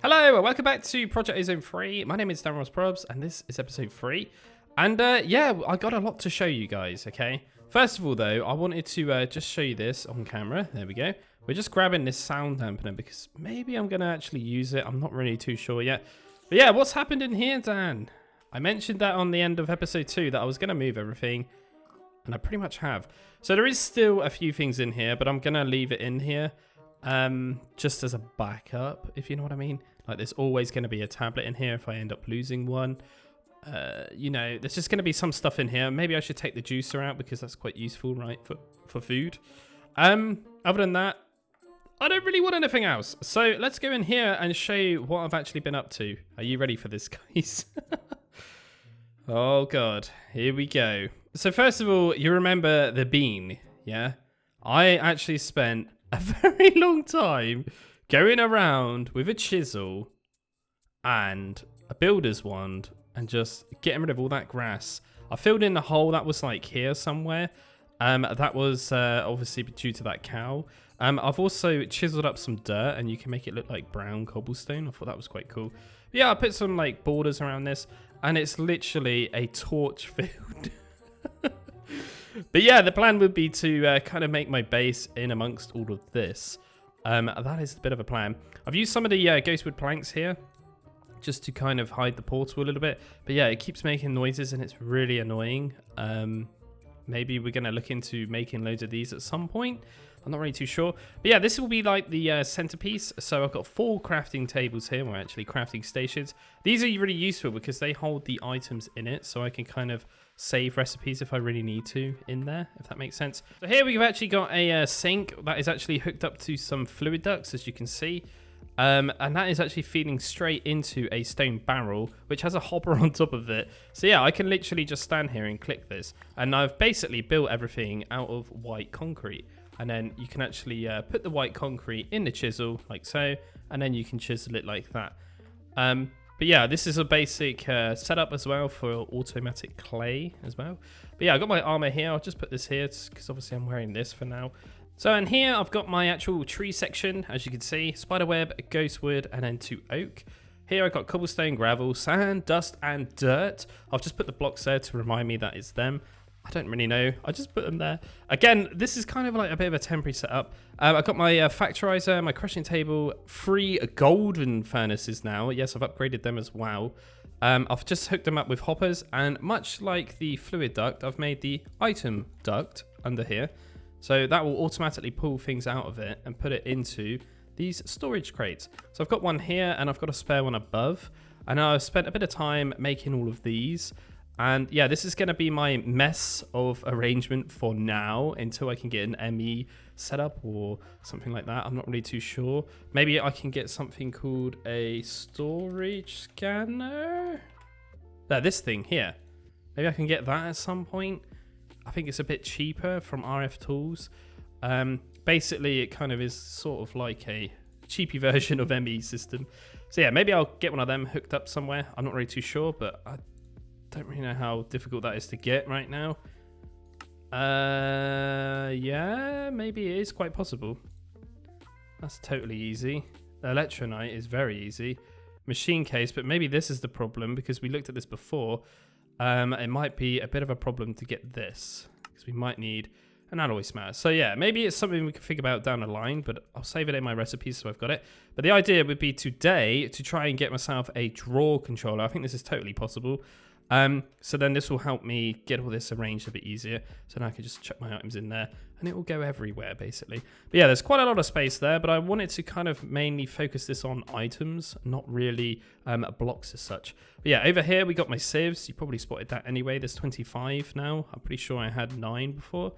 Hello and welcome back to Project Ozone 3. My name is DanRobzProbz and this is episode 3. And yeah, I got a lot to show you guys, okay? First of all though, I wanted to just show you this on camera. There we go. We're just grabbing this sound dampener because maybe I'm going to actually use it. I'm not really too sure yet. But yeah, what's happened in here, Dan? I mentioned that on the end of episode 2 that I was going to move everything. And I pretty much have. So there is still a few things in here, but I'm going to leave it in here. Just as a backup, if you know what I mean. Like there's always going to be a tablet in here if I end up losing one. You know, there's just going to be some stuff in here. Maybe I should take the juicer out because that's quite useful, right, for food. Other than that, I don't really want anything else. So let's go in here and show you what I've actually been up to. Are you ready for this, guys? Oh god, here we go. So first of all, you remember the bean, yeah? I actually spent a very long time going around with a chisel and a builder's wand and just getting rid of all that grass. I filled in the hole that was like here somewhere. That was obviously due to that cow. I've also chiseled up some dirt and you can make it look like brown cobblestone. I thought that was quite cool. But yeah, I put some like borders around this and it's literally a torch field. But yeah, the plan would be to kind of make my base in amongst all of this. That is a bit of a plan. I've used some of the ghostwood planks here just to kind of hide the portal a little bit. But yeah, it keeps making noises and it's really annoying. Maybe we're going to look into making loads of these at some point. I'm not really too sure. But yeah, this will be like the centerpiece. So I've got 4 crafting tables here, or actually crafting stations. These are really useful because they hold the items in it. So I can kind of save recipes if I really need to in there, if that makes sense. So here we've actually got a sink that is actually hooked up to some fluid ducts, as you can see. And that is actually feeding straight into a stone barrel, which has a hopper on top of it. So yeah, I can literally just stand here and click this. And I've basically built everything out of white concrete. And then you can actually put the white concrete in the chisel, like so. And then you can chisel it like that. But yeah, this is a basic setup as well for automatic clay as well. But yeah, I got my armor here. I'll just put this here because obviously I'm wearing this for now. So in here, I've got my actual tree section, as you can see. Spiderweb, ghostwood, and then 2 oak. Here I've got cobblestone, gravel, sand, dust, and dirt. I've just put the blocks there to remind me that it's them. I don't really know. I just put them there. Again, this is kind of like a bit of a temporary setup. I've got my factorizer, my crushing table, 3 golden furnaces now. Yes, I've upgraded them as well. I've just hooked them up with hoppers. And much like the fluid duct, I've made the item duct under here. So that will automatically pull things out of it and put it into these storage crates. So I've got one here and I've got a spare one above. And I've spent a bit of time making all of these. And yeah, this is going to be my mess of arrangement for now until I can get an ME set up or something like that. I'm not really too sure. Maybe I can get something called a storage scanner. This thing here. Maybe I can get that at some point. I think it's a bit cheaper from RF Tools. Basically, it kind of is sort of like a cheapy version of ME system. So yeah, maybe I'll get one of them hooked up somewhere. I'm not really too sure, but I don't really know how difficult that is to get right now. Yeah, maybe it is quite possible. That's totally easy. Electronite is very easy. Machine case, but maybe this is the problem because we looked at this before. It might be a bit of a problem to get this because we might need an alloy smatter. So yeah, maybe it's something we can figure out down the line, but I'll save it in my recipes so I've got it. But the idea would be today to try and get myself a drawer controller. I think this is totally possible. So then this will help me get all this arranged a bit easier. So now I can just chuck my items in there and it will go everywhere basically. But yeah, there's quite a lot of space there, but I wanted to kind of mainly focus this on items, not really blocks as such. But yeah, over here we got my sieves. You probably spotted that anyway. There's 25 now. I'm pretty sure I had 9 before.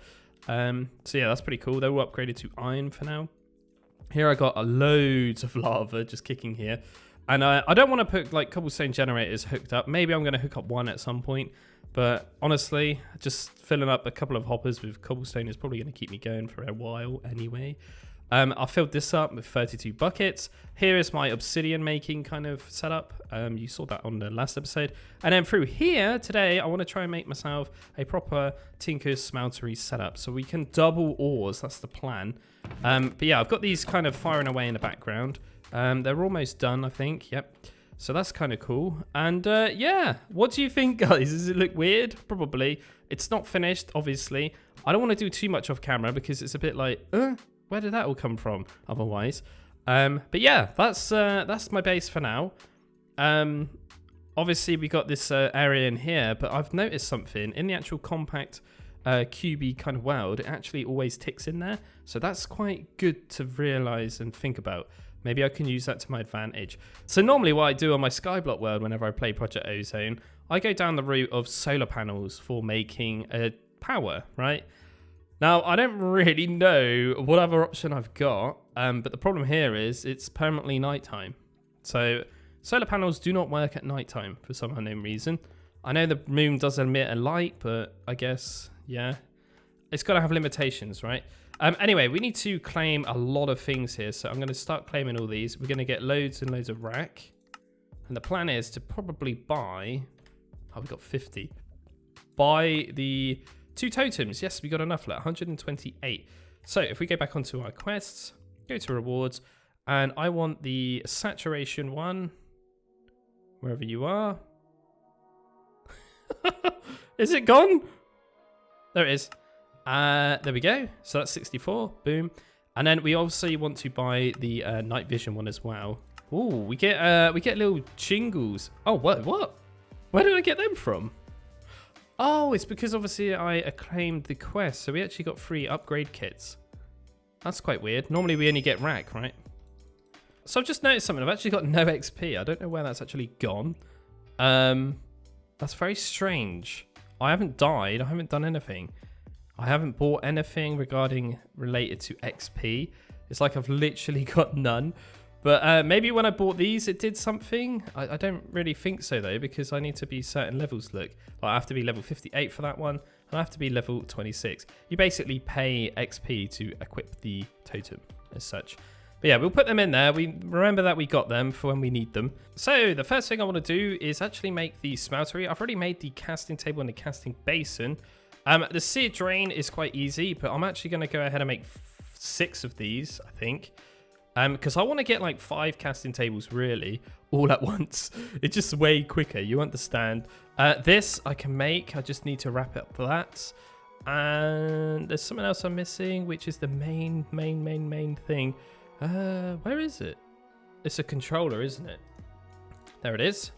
So yeah, that's pretty cool. They're all upgraded to iron for now. Here I got loads of lava just kicking here. And I don't want to put like cobblestone generators hooked up. Maybe I'm going to hook up one at some point. But honestly, just filling up a couple of hoppers with cobblestone is probably going to keep me going for a while anyway. I filled this up with 32 buckets. Here is my obsidian making kind of setup. You saw that on the last episode. And then through here today, I want to try and make myself a proper tinker's smeltery setup. So we can double ores. That's the plan. But yeah, I've got these kind of firing away in the background. They're almost done, I think. Yep. So that's kind of cool. And yeah, what do you think, guys? Does it look weird? Probably. It's not finished, obviously. I don't want to do too much off camera because it's a bit like, where did that all come from? Otherwise. But yeah, that's my base for now. Obviously, we got this area in here, but I've noticed something in the actual compact cubey kind of world. It actually always ticks in there, so that's quite good to realize and think about. Maybe I can use that to my advantage. So normally what I do on my Skyblock world whenever I play Project Ozone, I go down the route of solar panels for making power, right? Now, I don't really know what other option I've got, but the problem here is it's permanently nighttime. So solar panels do not work at nighttime for some unknown reason. I know the moon does emit a light, but I guess, yeah, it's got to have limitations, right? Anyway, we need to claim a lot of things here. So I'm going to start claiming all these. We're going to get loads and loads of rack. And the plan is to probably buy... Oh, we got 50. Buy the 2 totems. Yes, we got enough. Like 128. So if we go back onto our quests, go to rewards. And I want the saturation one. Wherever you are. Is it gone? There it is. There we go. So that's 64. Boom. And then we obviously want to buy the night vision one as well. Ooh, we get little jingles. Oh, what? Where did I get them from? Oh, it's because obviously I acclaimed the quest, so we actually got 3 upgrade kits. That's quite weird. Normally we only get rack, right? So I've just noticed something. I've actually got no XP. I don't know where that's actually gone. That's very strange. I haven't died. I haven't done anything. I haven't bought anything related to XP. It's like I've literally got none. But maybe when I bought these, it did something. I don't really think so, though, because I need to be certain levels. Look, I have to be level 58 for that one, and I have to be level 26. You basically pay XP to equip the totem as such. But yeah, we'll put them in there. We remember that we got them for when we need them. So the first thing I want to do is actually make the smeltery. I've already made the casting table and the casting basin. The sear drain is quite easy, but I'm actually going to go ahead and make 6 of these, I think. Because I want to get like 5 casting tables really all at once. It's just way quicker, you understand. This I can make. I just need to wrap up that. And there's something else I'm missing, which is the main thing. Where is it? It's a controller, isn't it? There it is.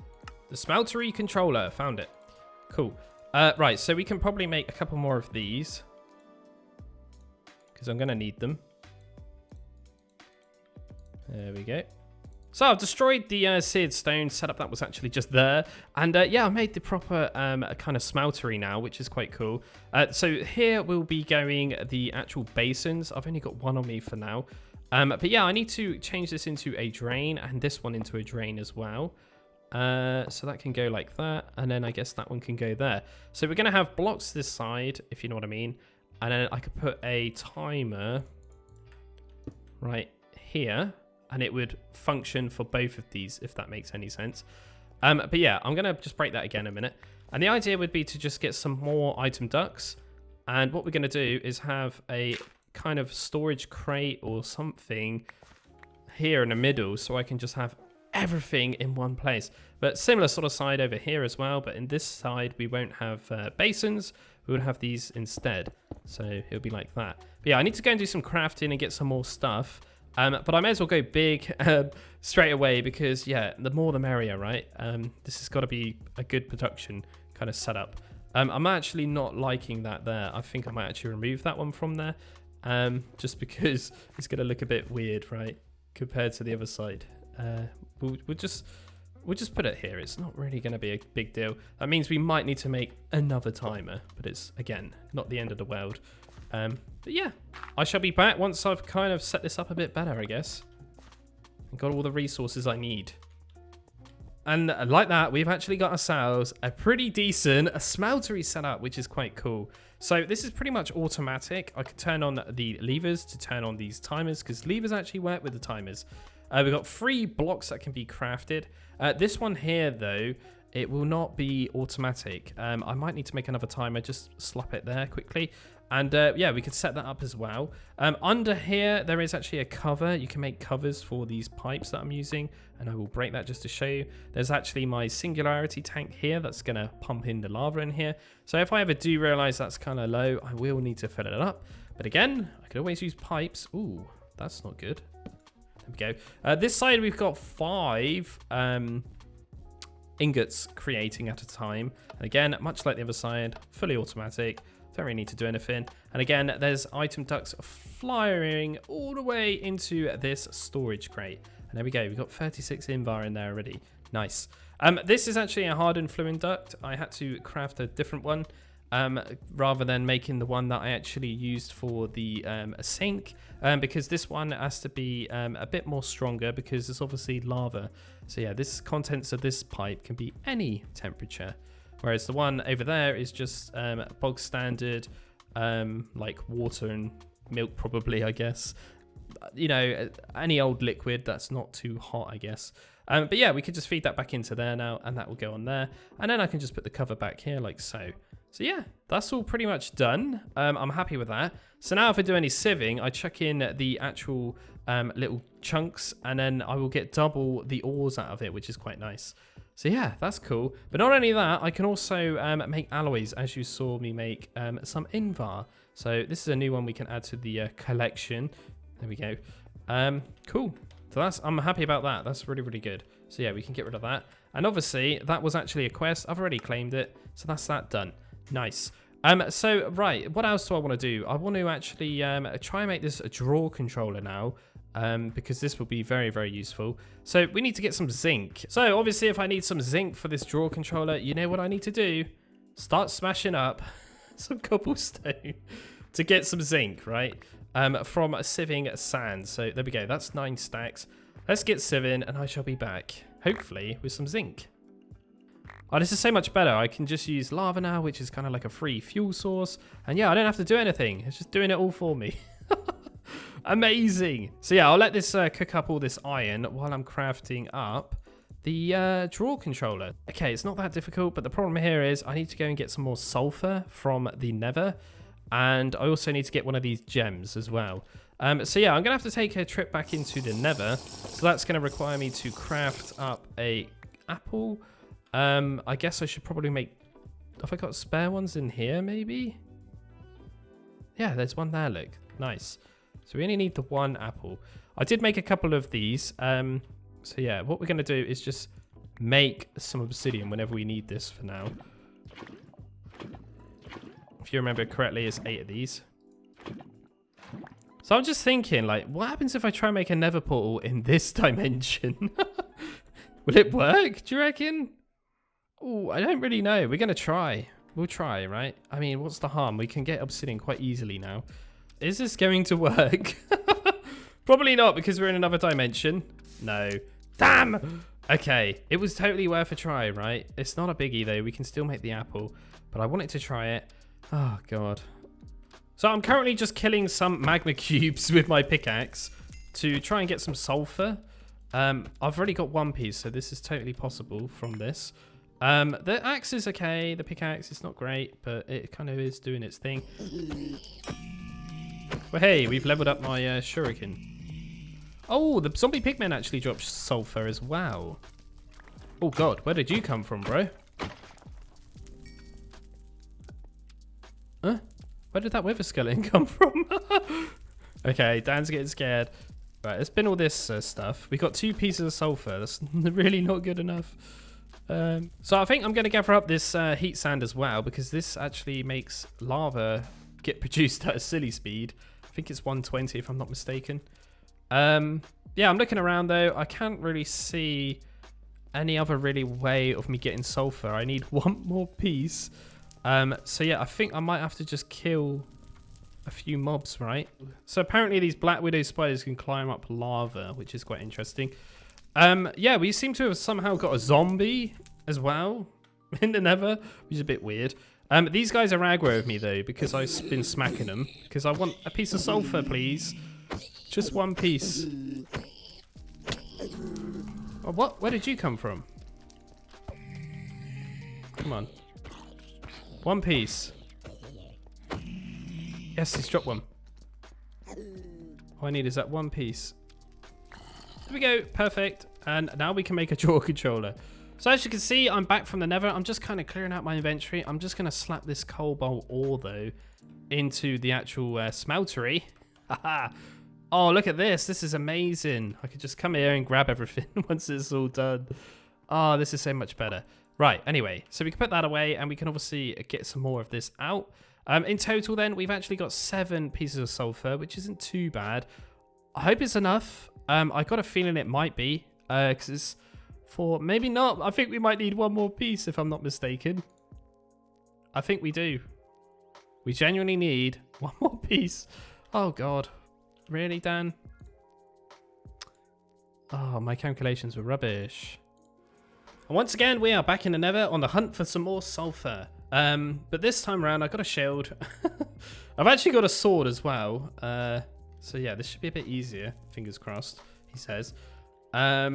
The smeltery controller. Found it. Cool. Right, so we can probably make a couple more of these. Because I'm going to need them. There we go. So I've destroyed the seared stone setup that was actually just there. And yeah, I made the proper kind of smeltery now, which is quite cool. So here we'll be going the actual basins. I've only got one on me for now. But yeah, I need to change this into a drain and this one into a drain as well. So that can go like that. And then I guess that one can go there. So we're going to have blocks this side, if you know what I mean. And then I could put a timer right here. And it would function for both of these, if that makes any sense. But yeah, I'm going to just break that again in a minute. And the idea would be to just get some more item ducts. And what we're going to do is have a kind of storage crate or something here in the middle. So I can just have everything in one place. But similar sort of side over here as well. But in this side, we won't have basins. We would have these instead. So it'll be like that. But yeah, I need to go and do some crafting and get some more stuff. But I may as well go big straight away because, yeah, the more the merrier, right? This has got to be a good production kind of setup. I'm actually not liking that there. I think I might actually remove that one from there just because it's going to look a bit weird, right, compared to the other side. We'll just put it here. It's not really going to be a big deal. That means we might need to make another timer, but it's, again, not the end of the world. But yeah, I shall be back once I've kind of set this up a bit better, I guess. And got all the resources I need. And like that, we've actually got ourselves a pretty decent smeltery setup, which is quite cool. So this is pretty much automatic. I can turn on the levers to turn on these timers because levers actually work with the timers. We've got 3 blocks that can be crafted. This one here, though, it will not be automatic. I might need to make another timer, just slap it there quickly. And yeah, we could set that up as well. Under here, there is actually a cover. You can make covers for these pipes that I'm using. And I will break that just to show you. There's actually my singularity tank here that's going to pump in the lava in here. So if I ever do realize that's kind of low, I will need to fill it up. But again, I could always use pipes. Ooh, that's not good. There we go. This side, we've got 5 ingots creating at a time. And again, much like the other side, fully automatic. Don't really need to do anything. And again, there's item ducts flying all the way into this storage crate. And there we go. We've got 36 invar in there already. Nice. This is actually a hardened fluid duct. I had to craft a different one rather than making the one that I actually used for the sink. Because this one has to be a bit more stronger because it's obviously lava. So yeah, this contents of this pipe can be any temperature. Whereas the one over there is just bog standard, like water and milk probably, I guess. You know, any old liquid that's not too hot, I guess. But yeah, we could just feed that back into there now, and that will go on there. And then I can just put the cover back here like so. So yeah, that's all pretty much done. I'm happy with that. So now if I do any sieving, I chuck in the actual little chunks, and then I will get double the ores out of it, which is quite nice. So yeah, that's cool. But not only that, I can also make alloys, as you saw me make some invar. So this is a new one we can add to the collection. There we go. Cool. So I'm happy about that. That's really, really good. So yeah, we can get rid of that. And obviously, that was actually a quest. I've already claimed it. So that's that done. Nice. So, right, what else do I want to do? I want to actually try and make this a draw controller now. Because this will be very, very useful. So we need to get some zinc. So obviously if I need some zinc for this draw controller, you know what I need to do? Start smashing up some cobblestone to get some zinc, right? From sieving sand. So there we go. That's 9 stacks. Let's get sieving and I shall be back. Hopefully with some zinc. Oh, this is so much better. I can just use lava now, which is kind of like a free fuel source. And yeah, I don't have to do anything. It's just doing it all for me. Amazing. So yeah, I'll let this cook up all this iron while I'm crafting up the draw controller. Okay, it's not that difficult, but the problem here is I need to go and get some more sulfur from the nether. And I also need to get one of these gems as well. So yeah, I'm going to have to take a trip back into the nether. So that's going to require me to craft up a apple. I guess I should probably make... Have I got spare ones in here, maybe? Yeah, there's one there, look. Nice. So we only need the 1 apple. I did make a couple of these. So yeah, what we're going to do is just make some obsidian whenever we need this for now. If you remember correctly, it's 8 of these. So I'm just thinking, like, what happens if I try and make a nether portal in this dimension? Will it work, do you reckon? Oh, I don't really know. We're going to try. We'll try, right? I mean, what's the harm? We can get obsidian quite easily now. Is this going to work? Probably not, because we're in another dimension. No. Damn! Okay, it was totally worth a try, right? It's not a biggie, though. We can still make the apple, but I wanted to try it. Oh, God. So I'm currently just killing some magma cubes with my pickaxe to try and get some sulfur. I've already got 1 piece, so this is totally possible from this. The axe is okay. The pickaxe is not great, but it kind of is doing its thing. Well, hey, we've leveled up my shuriken. Oh, the zombie pigmen actually dropped sulfur as well. Oh, God, where did you come from, bro? Huh? Where did that wither skeleton come from? Okay, Dan's getting scared. Right, let's bin all this stuff. We got 2 pieces of sulfur. That's really not good enough. So I think I'm going to gather up this heat sand as well, because this actually makes lava get produced at a silly speed. I think it's 120 if I'm not mistaken. Yeah, I'm looking around though. I can't really see any other really way of me getting sulfur. I need 1 more piece. So yeah, I think I might have to just kill a few mobs, right? So apparently these black widow spiders can climb up lava, which is quite interesting. Yeah, we seem to have somehow got a zombie as well in the nether, which is a bit weird. These guys are aggro with me though, because I've been smacking them. Because I want a piece of sulfur, please. Just 1 piece. Oh, what? Where did you come from? Come on. 1 piece. Yes, he's dropped one. All I need is that one piece. There we go. Perfect. And now we can make a draw controller. So as you can see, I'm back from the nether. I'm just kind of clearing out my inventory. I'm just going to slap this cobalt ore, though, into the actual smeltery. Haha. Oh, look at this. This is amazing. I could just come here and grab everything once it's all done. Oh, this is so much better. Right, anyway, so we can put that away and we can obviously get some more of this out. In total, then, we've actually got 7 pieces of sulfur, which isn't too bad. I hope it's enough. I got a feeling it might be, because it's for maybe not. I think we might need one more piece, if I'm not mistaken. I think we do. We genuinely need one more piece. Oh, God. Really, Dan? Oh, my calculations were rubbish. And once again, we are back in the nether on the hunt for some more sulfur. But this time around, I got a shield. I've actually got a sword as well. So yeah, this should be a bit easier. Fingers crossed, he says. I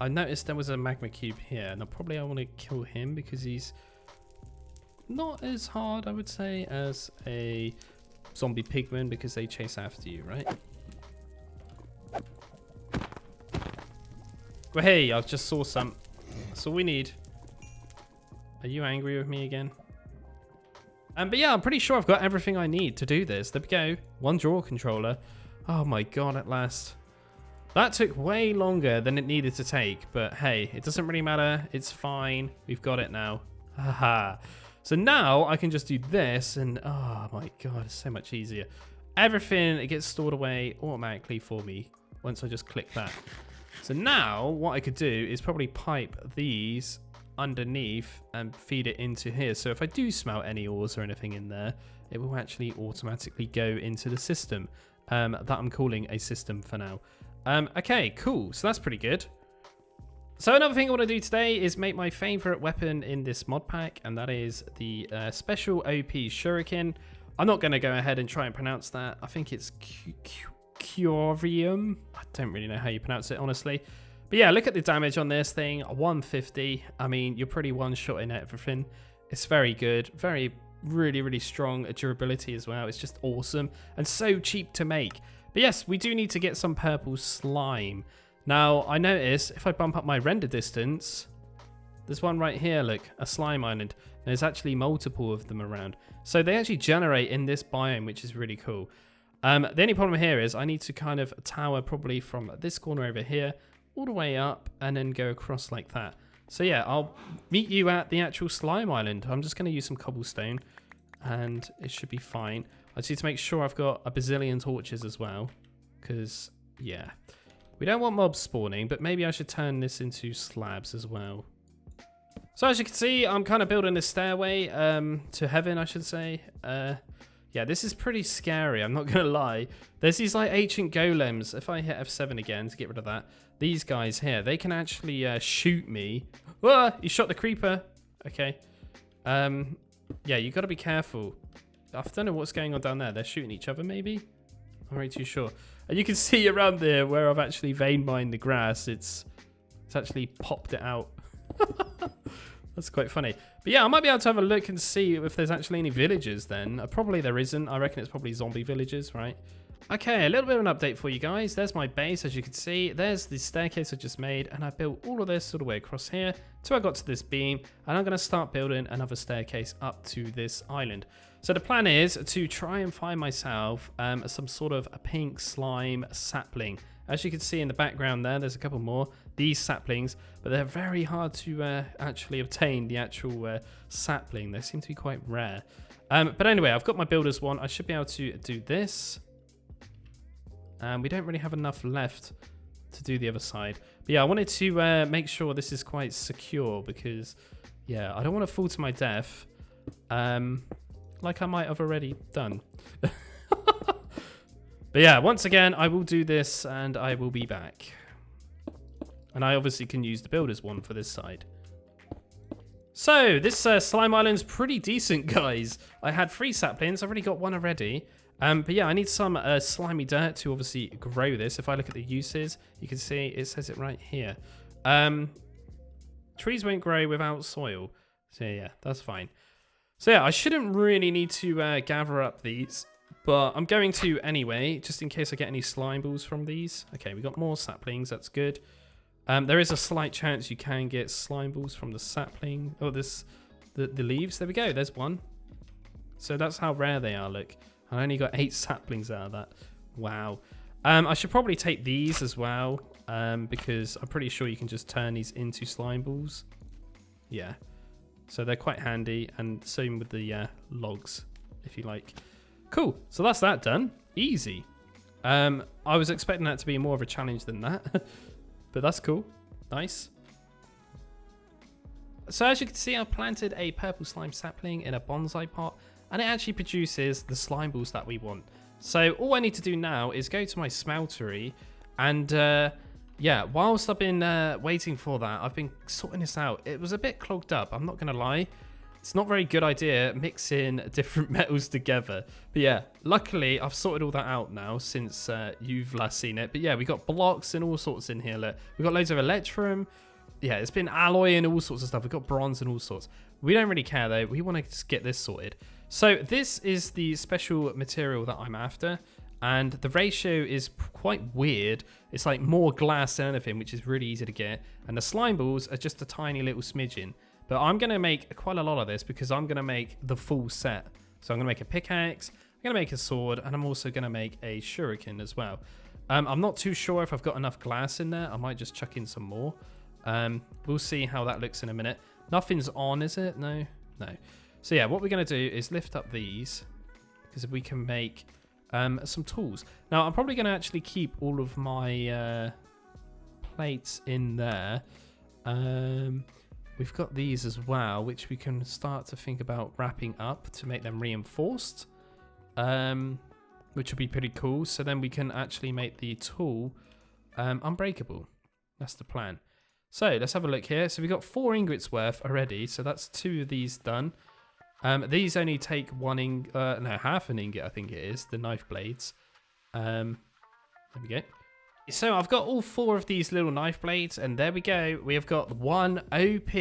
noticed there was a magma cube here. Now, probably I want to kill him because he's not as hard, I would say, as a zombie pigman because they chase after you, right? Well, hey, I just saw some. That's all we need. Are you angry with me again? But yeah, I'm pretty sure I've got everything I need to do this. There we go. One draw controller. Oh my god, at last. That took way longer than it needed to take. But hey, it doesn't really matter. It's fine. We've got it now. Haha. So now I can just do this and oh my god, it's so much easier. Everything, it gets stored away automatically for me once I just click that. So now what I could do is probably pipe these underneath and feed it into here. So if I do smelt any ores or anything in there, it will actually automatically go into the system that I'm calling a system for now. Okay, cool. So that's pretty good. So another thing I want to do today is make my favorite weapon in this mod pack, and that is the special OP shuriken. I'm not going to go ahead and try and pronounce that. I think it's Curium. I don't really know how you pronounce it, honestly. But yeah, look at the damage on this thing, 150. I mean, you're pretty one-shotting everything. It's very good, really strong durability as well. It's just awesome and so cheap to make. But yes, we do need to get some purple slime. Now, I notice if I bump up my render distance, there's one right here, look, a slime island. There's actually multiple of them around. So they actually generate in this biome, which is really cool. The only problem here is I need to kind of tower probably from this corner over here all the way up and then go across like that. So yeah, I'll meet you at the actual slime island. I'm just going to use some cobblestone and it should be fine. I just need to make sure I've got a bazillion torches as well because, yeah. We don't want mobs spawning, but maybe I should turn this into slabs as well. So as you can see, I'm kind of building a stairway to heaven, I should say. Yeah, this is pretty scary, I'm not going to lie. There's these like ancient golems. If I hit F7 again to get rid of that, these guys here, they can actually shoot me. Ah, he shot the creeper. Okay. Yeah, you got to be careful. I don't know what's going on down there. They're shooting each other, maybe? I'm not really too sure. And you can see around there where I've actually vein mined the grass. It's actually popped it out. That's quite funny. But yeah, I might be able to have a look and see if there's actually any villagers then. Probably there isn't. I reckon it's probably zombie villagers, right? Okay, a little bit of an update for you guys. There's my base, as you can see. There's the staircase I just made, and I built all of this all the way across here till I got to this beam, and I'm going to start building another staircase up to this island. So the plan is to try and find myself some sort of a pink slime sapling. As you can see in the background there's a couple more, these saplings, but they're very hard to actually obtain, the actual sapling. They seem to be quite rare. But anyway, I've got my builders one. I should be able to do this. We don't really have enough left to do the other side. But yeah, I wanted to make sure this is quite secure because, yeah, I don't want to fall to my death. Like I might have already done. But yeah, once again, I will do this and I will be back. And I obviously can use the builders one for this side. So, this slime island's pretty decent, guys. I had 3 saplings. I've already got one already. But yeah, I need some slimy dirt to obviously grow this. If I look at the uses, you can see it says it right here. Trees won't grow without soil. So yeah, that's fine. So yeah, I shouldn't really need to gather up these, but I'm going to anyway, just in case I get any slime balls from these. Okay, we got more saplings. That's good. There is a slight chance you can get slime balls from the sapling. Oh, the leaves. There we go. There's one. So that's how rare they are. Look, I only got 8 saplings out of that. Wow. I should probably take these as well, because I'm pretty sure you can just turn these into slime balls. Yeah. So they're quite handy, and same with the logs, if you like. Cool. So that's that done. Easy. I was expecting that to be more of a challenge than that, but that's cool. Nice. So as you can see, I've planted a purple slime sapling in a bonsai pot, and it actually produces the slime balls that we want. So all I need to do now is go to my smeltery, and yeah, whilst I've been waiting for that, I've been sorting this out. It was a bit clogged up, I'm not going to lie. It's not a very good idea mixing different metals together. But yeah, luckily I've sorted all that out now since you've last seen it. But yeah, we got blocks and all sorts in here. Look, we got loads of electrum. Yeah, it's been alloy and all sorts of stuff. We've got bronze and all sorts. We don't really care though. We want to just get this sorted. So this is the special material that I'm after. And the ratio is quite weird. It's like more glass than anything, which is really easy to get. And the slime balls are just a tiny little smidgen. But I'm going to make quite a lot of this because I'm going to make the full set. So I'm going to make a pickaxe, I'm going to make a sword, and I'm also going to make a shuriken as well. I'm not too sure if I've got enough glass in there. I might just chuck in some more. We'll see how that looks in a minute. Nothing's on, is it? No. So yeah, what we're going to do is lift up these because we can make some tools. Now, I'm probably going to actually keep all of my plates in there. We've got these as well, which we can start to think about wrapping up to make them reinforced, which would be pretty cool. So then we can actually make the tool unbreakable. That's the plan. So let's have a look here. So we've got 4 ingots worth already. So that's 2 of these done. These only take half an ingot, I think it is, the knife blades. There we go. So I've got all 4 of these little knife blades, and there we go. We have got one OP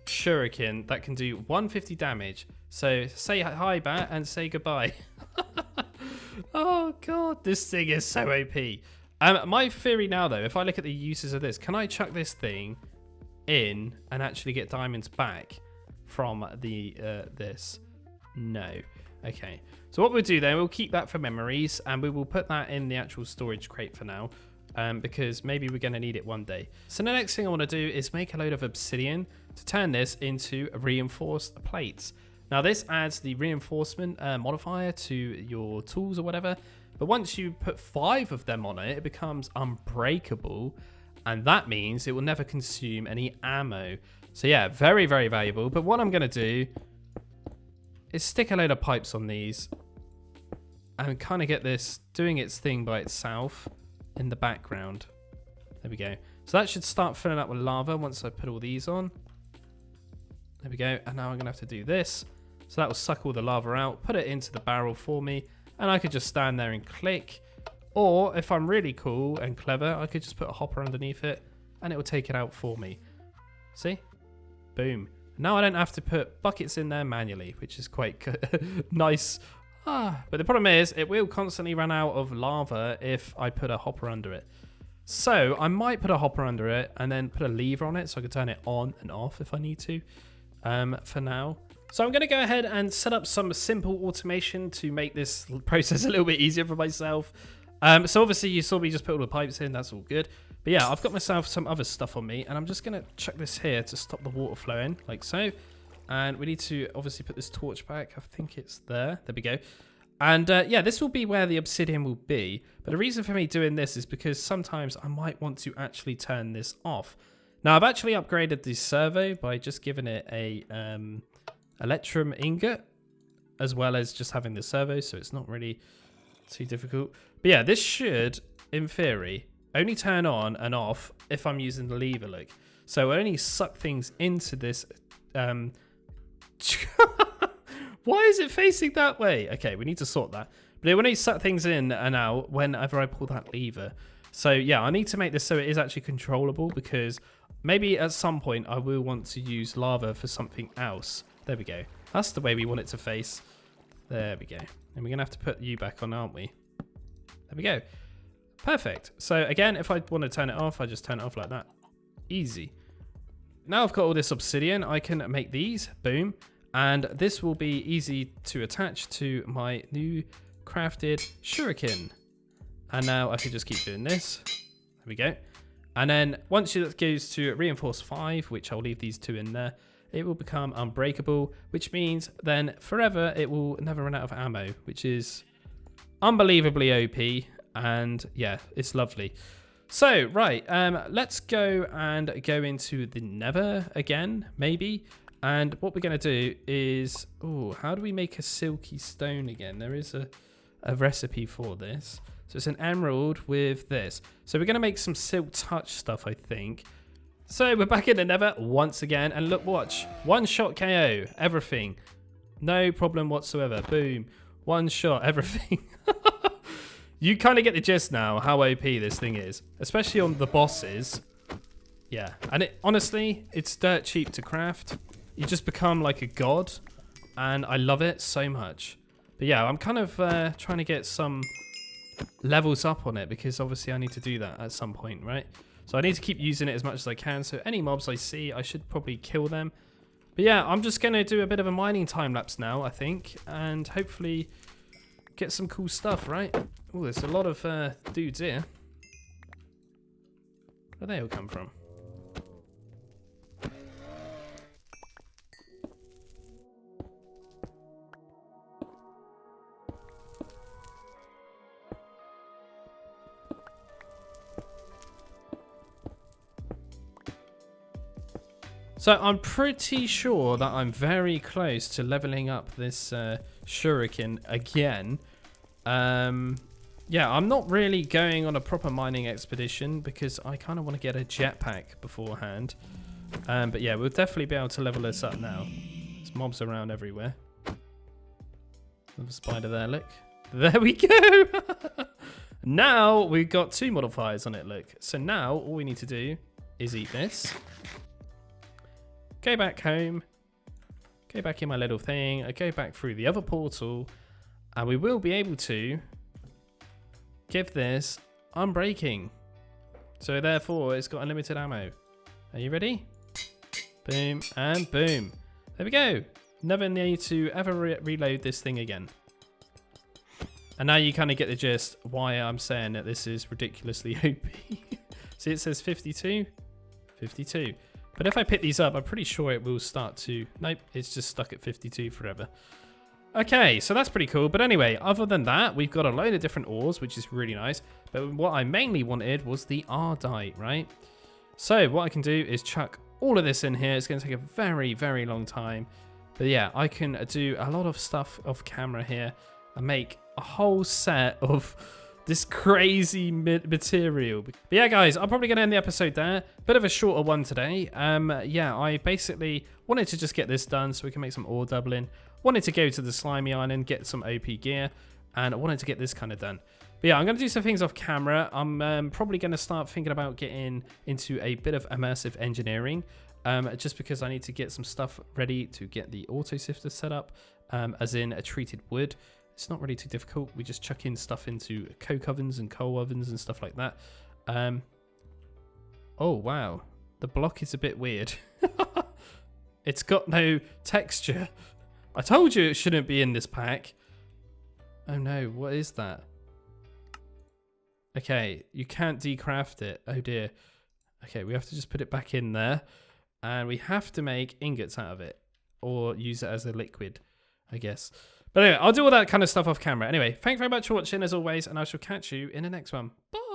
shuriken that can do 150 damage. So say hi, Bat, and say goodbye. Oh god, this thing is so OP. My theory now though, if I look at the uses of this, can I chuck this thing in and actually get diamonds back from the this? No. Okay, so what we'll do then, we'll keep that for memories, and we will put that in the actual storage crate for now, because maybe we're going to need it one day. So the next thing I want to do is make a load of obsidian to turn this into reinforced plates. Now this adds the reinforcement modifier to your tools or whatever, but once you put 5 of them on it, it becomes unbreakable, and that means it will never consume any ammo. So yeah, very, very valuable. But what I'm going to do is stick a load of pipes on these and kind of get this doing its thing by itself in the background. There we go. So that should start filling up with lava once I put all these on. There we go. And now I'm going to have to do this. So that will suck all the lava out, put it into the barrel for me, and I could just stand there and click. Or if I'm really cool and clever, I could just put a hopper underneath it and it will take it out for me. See? Boom. Now I don't have to put buckets in there manually, which is quite nice. But the problem is it will constantly run out of lava if I put a hopper under it. So I might put a hopper under it and then put a lever on it so I can turn it on and off if I need to, for now. So I'm going to go ahead and set up some simple automation to make this process a little bit easier for myself. So obviously you saw me just put all the pipes in, that's all good. But yeah, I've got myself some other stuff on me, and I'm just going to chuck this here to stop the water flowing, like so. And we need to obviously put this torch back. I think it's there. There we go. And yeah, this will be where the obsidian will be. But the reason for me doing this is because sometimes I might want to actually turn this off. Now, I've actually upgraded the servo by just giving it a electrum ingot, as well as just having the servo, so it's not really too difficult. But yeah, this should, in theory, only turn on and off if I'm using the lever, look. So I only suck things into this. Why is it facing that way? Okay, we need to sort that. But it will only suck things in and out whenever I pull that lever. So yeah, I need to make this so it is actually controllable, because maybe at some point I will want to use lava for something else. There we go. That's the way we want it to face. There we go. And we're going to have to put you back on, aren't we? There we go. Perfect. So again, if I want to turn it off, I just turn it off like that. Easy. Now I've got all this obsidian, I can make these. Boom. And this will be easy to attach to my new crafted shuriken. And now I can just keep doing this. There we go. And then once it goes to reinforce 5, which I'll leave these 2 in there, it will become unbreakable, which means then forever it will never run out of ammo, which is unbelievably OP. And yeah, it's lovely. So, right, let's go into the Nether again, maybe. And what we're going to do is, how do we make a silky stone again? There is a recipe for this. So it's an emerald with this. So we're going to make some silk touch stuff, I think. So we're back in the Nether once again. And look, watch. One shot KO, everything. No problem whatsoever. Boom. One shot, everything. You kind of get the gist now how OP this thing is. Especially on the bosses. Yeah. And honestly, it's dirt cheap to craft. You just become like a god. And I love it so much. But yeah, I'm kind of trying to get some levels up on it. Because obviously I need to do that at some point, right? So I need to keep using it as much as I can. So any mobs I see, I should probably kill them. But yeah, I'm just going to do a bit of a mining time lapse now, I think. And hopefully get some cool stuff, right? Oh, there's a lot of dudes here. Where they all come from? So I'm pretty sure that I'm very close to leveling up this shuriken again. Yeah, I'm not really going on a proper mining expedition because I kind of want to get a jetpack beforehand. But yeah, we'll definitely be able to level this up now. There's mobs around everywhere. There's a spider there, look. There we go! Now we've got 2 modifiers on it, look. So now all we need to do is eat this. Go back home. Go back in my little thing. I go back through the other portal. And we will be able to give this unbreaking. So therefore, it's got unlimited ammo. Are you ready? Boom and boom. There we go. Never need to ever reload this thing again. And now you kind of get the gist why I'm saying that this is ridiculously OP. See, it says 52. 52. But if I pick these up, I'm pretty sure it will start to... Nope, it's just stuck at 52 forever. Okay, so that's pretty cool. But anyway, other than that, we've got a load of different ores, which is really nice. But what I mainly wanted was the Ardite, right? So what I can do is chuck all of this in here. It's going to take a very, very long time. But yeah, I can do a lot of stuff off camera here and make a whole set of this crazy material. But yeah, guys, I'm probably going to end the episode there. Bit of a shorter one today. Yeah, I basically wanted to just get this done so we can make some ore doubling. Wanted to go to the slimy island, get some OP gear, and I wanted to get this kind of done. But yeah, I'm going to do some things off camera. I'm probably going to start thinking about getting into a bit of immersive engineering, just because I need to get some stuff ready to get the auto sifter set up, as in a treated wood. It's not really too difficult. We just chuck in stuff into coke ovens and coal ovens and stuff like that. Oh, wow. The block is a bit weird. It's got no texture. I told you it shouldn't be in this pack. Oh, no. What is that? Okay. You can't decraft it. Oh, dear. Okay. We have to just put it back in there. And we have to make ingots out of it. Or use it as a liquid, I guess. But anyway, I'll do all that kind of stuff off camera. Anyway, thanks very much for watching as always, and I shall catch you in the next one. Bye!